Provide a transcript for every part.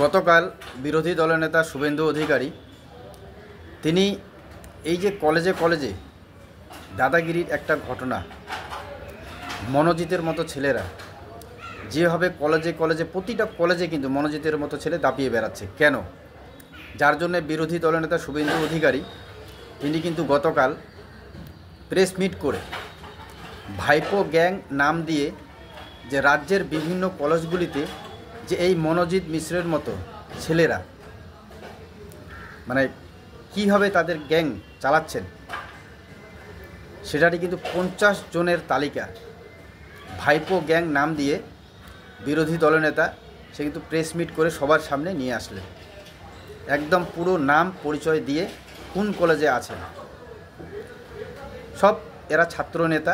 গতকাল বিরোধী দলনেতা শুভেন্দু অধিকারী তিনি এই যে কলেজে কলেজে দাদাগিরির একটা ঘটনা, মনোজিতের মতো ছেলেরা যেভাবে কলেজে কলেজে প্রতিটা কলেজে কিন্তু মনোজিতের মতো ছেলে দাপিয়ে বেড়াচ্ছে কেন, যার জন্য বিরোধী দলনেতা শুভেন্দু অধিকারী তিনি কিন্তু গতকাল প্রেস মিট করে ভাইপো গ্যাং নাম দিয়ে যে রাজ্যের বিভিন্ন কলেজগুলিতে যে এই মনোজিৎ মিশ্রের মতো ছেলেরা মানে কীভাবে তাদের গ্যাং চালাচ্ছেন সেটারই কিন্তু 50 জনের তালিকা ভাইপো গ্যাং নাম দিয়ে বিরোধী দলনেতা সে কিন্তু প্রেস মিট করে সবার সামনে নিয়ে আসলেন, একদম পুরো নাম পরিচয় দিয়ে কোন কলেজে আছেন। সব এরা ছাত্র নেতা,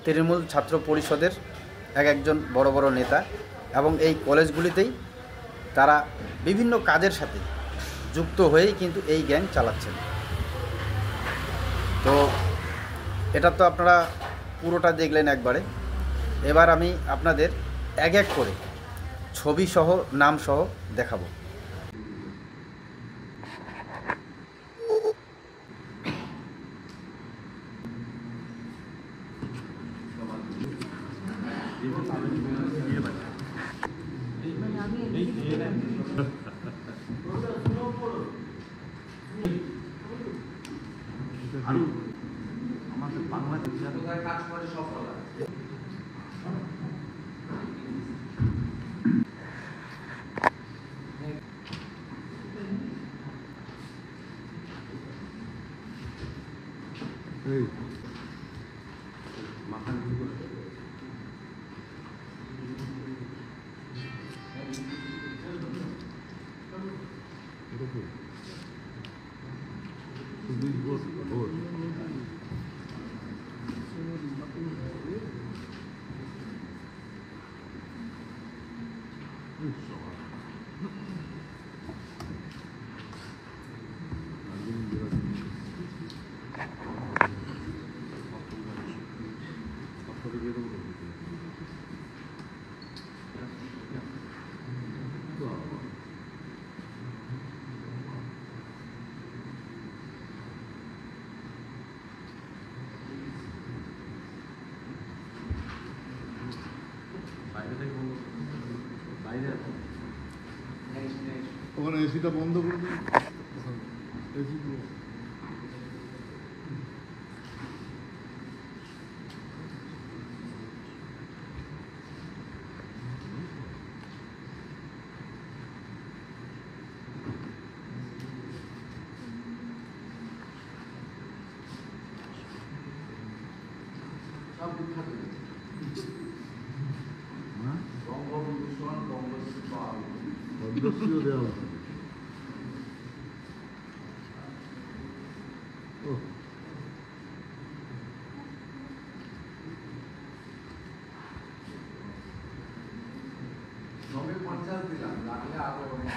তৃণমূল ছাত্র পরিষদের একজন বড় বড় নেতা এবং এই কলেজগুলিতেই তারা বিভিন্ন কাজের সাথে যুক্ত হয়েই কিন্তু এই গ্যাং চালাচ্ছেন। তো এটা তো আপনারা পুরোটা দেখলেন একবারে, এবার আমি আপনাদের এক এক করে ছবি সহ নাম সহ দেখাবো। আমাদের বাংলাদেশে কাজ করে সফল মাথা ওখানে এসিটা বন্ধ করে দিন। এসি সব বিখ্যাত বঙ্গবিভূষণ পদ্মশ্রীও দেওয়া হচ্ছে। নবে 50 দিলাম, লাগলে আরো অনেক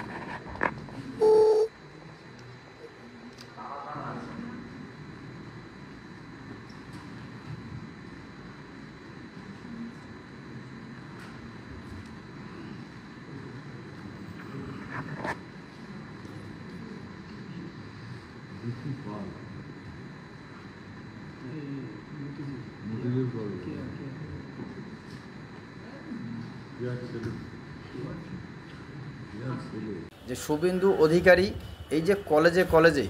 যে শুভেন্দু অধিকারী এই যে কলেজে কলেজে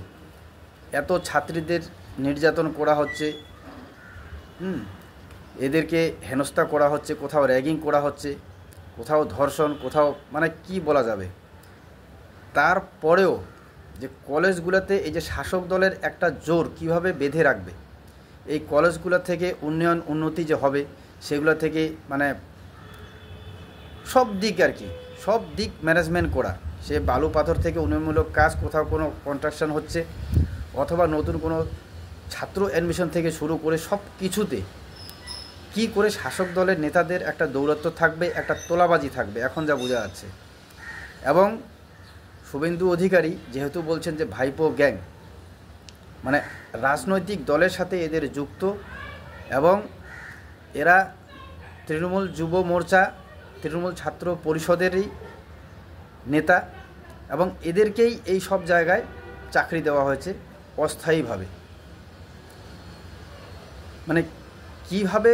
এত ছাত্রীদের নির্যাতন করা হচ্ছে, এদেরকে হেনস্থা করা হচ্ছে, কোথাও র্যাগিং করা হচ্ছে, কোথাও ধর্ষণ, কোথাও মানে কি বলা যাবে। তারপরেও যে কলেজগুলোতে এই যে শাসক দলের একটা জোর কিভাবে বেঁধে রাখবে, এই কলেজগুলো থেকে উন্নতি যে হবে সেগুলো থেকে মানে সব দিক আর কি, সব দিক ম্যানেজমেন্ট করা, সে বালু পাথর থেকে উন্নয়নমূলক কাজ, কোথাও কোনো কনস্ট্রাকশন হচ্ছে অথবা নতুন কোনো ছাত্র অ্যাডমিশন থেকে শুরু করে সব কিছুতে কি করে শাসক দলের নেতাদের একটা দৌরাত্ম্য থাকবে, একটা তোলাবাজি থাকবে এখন যা বোঝা যাচ্ছে। এবং শুভেন্দু অধিকারী যেহেতু বলছেন যে ভাইপো গ্যাং, মানে রাজনৈতিক দলের সাথে এদের যুক্ত এবং এরা তৃণমূল যুব মোর্চা, তৃণমূল ছাত্র পরিষদেরই নেতা এবং এদেরকেই এই সব জায়গায় চাকরি দেওয়া হয়েছে অস্থায়ীভাবে। মানে কিভাবে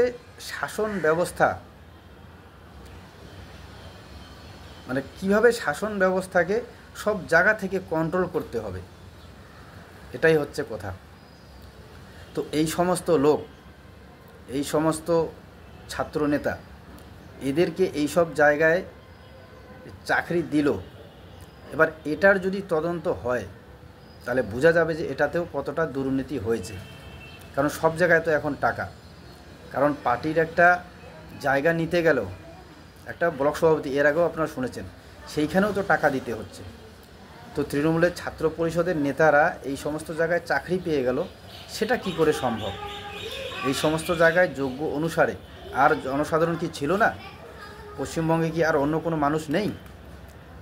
শাসন ব্যবস্থা, মানে কিভাবে শাসন ব্যবস্থাকে সব জায়গা থেকে কন্ট্রোল করতে হবে, এটাই হচ্ছে কথা। তো এই সমস্ত লোক, এই সমস্ত ছাত্রনেতা এদেরকে এই সব জায়গায় চাকরি দিল। এবার এটার যদি তদন্ত হয় তাহলে বোঝা যাবে যে এটাতেও কতটা দুর্নীতি হয়েছে। কারণ সব জায়গায় তো এখন টাকা, কারণ পার্টির একটা জায়গা নিতে গেলেও একটা ব্লক সভাপতি, এর আগেও আপনারা শুনেছেন, সেইখানেও তো টাকা দিতে হচ্ছে। তো তৃণমূলের ছাত্র পরিষদের নেতারা এই সমস্ত জায়গায় চাকরি পেয়ে গেল, সেটা কি করে সম্ভব? এই সমস্ত জায়গায় যোগ্য অনুসারে আর জনসাধারণ কি ছিল না? পশ্চিমবঙ্গে কি আর অন্য কোনো মানুষ নেই?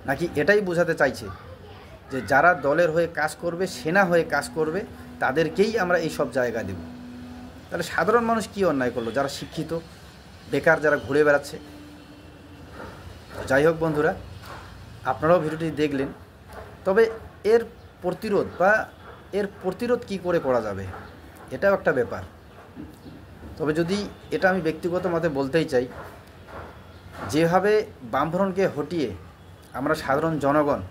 নাকি এটাই বোঝাতে চাইছে যে যারা দলের হয়ে কাজ করবে, সেনা হয়ে কাজ করবে, তাদেরকেই আমরা এই সব জায়গা দেব? তাহলে সাধারণ মানুষ কি অন্যায় করলো, যারা শিক্ষিত, বেকার, যারা ঘুরে বেড়াচ্ছে? যাই হোক বন্ধুরা, আপনারাও ভিডিওটি দেখলেন, তবে এর প্রতিরোধ কী করে করা যাবে, এটাও একটা ব্যাপার। তবে যদি এটা আমি ব্যক্তিগত মতে বলতেই চাই, যেভাবে বামফ্রন্টকে হটিয়ে আমরা সাধারণ জনগণ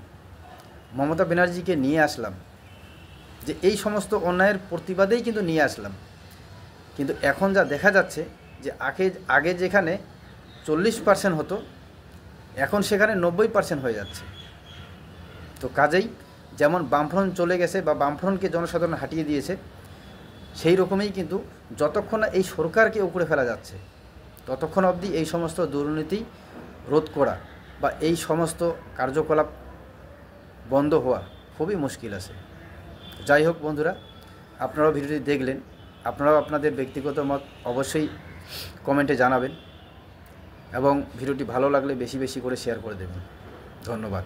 মমতা ব্যানার্জিকে নিয়ে আসলাম, যে এই সমস্ত অন্যায়ের প্রতিবাদেই কিন্তু নিয়ে আসলাম, কিন্তু এখন যা দেখা যাচ্ছে যে আগে যেখানে 40% হতো, এখন সেখানে 90% হয়ে যাচ্ছে। তো কাজেই যেমন বামফ্রন্ট চলে গেছে বা বামফ্রন্টকে জনসাধারণ হাঁটিয়ে দিয়েছে, সেই রকমই কিন্তু যতক্ষণ না এই সরকারকে উপরে ফেলা যাচ্ছে ততক্ষণ অবধি এই সমস্ত দুর্নীতি রোধ করা বা এই সমস্ত কার্যকলাপ বন্ধ হওয়া খুবই মুশকিল আছে। যাই হোক বন্ধুরা, আপনারাও ভিডিওটি দেখলেন, আপনারাও আপনাদের ব্যক্তিগত মত অবশ্যই কমেন্টে জানাবেন এবং ভিডিওটি ভালো লাগলে বেশি বেশি করে শেয়ার করে দেবেন। ধন্যবাদ।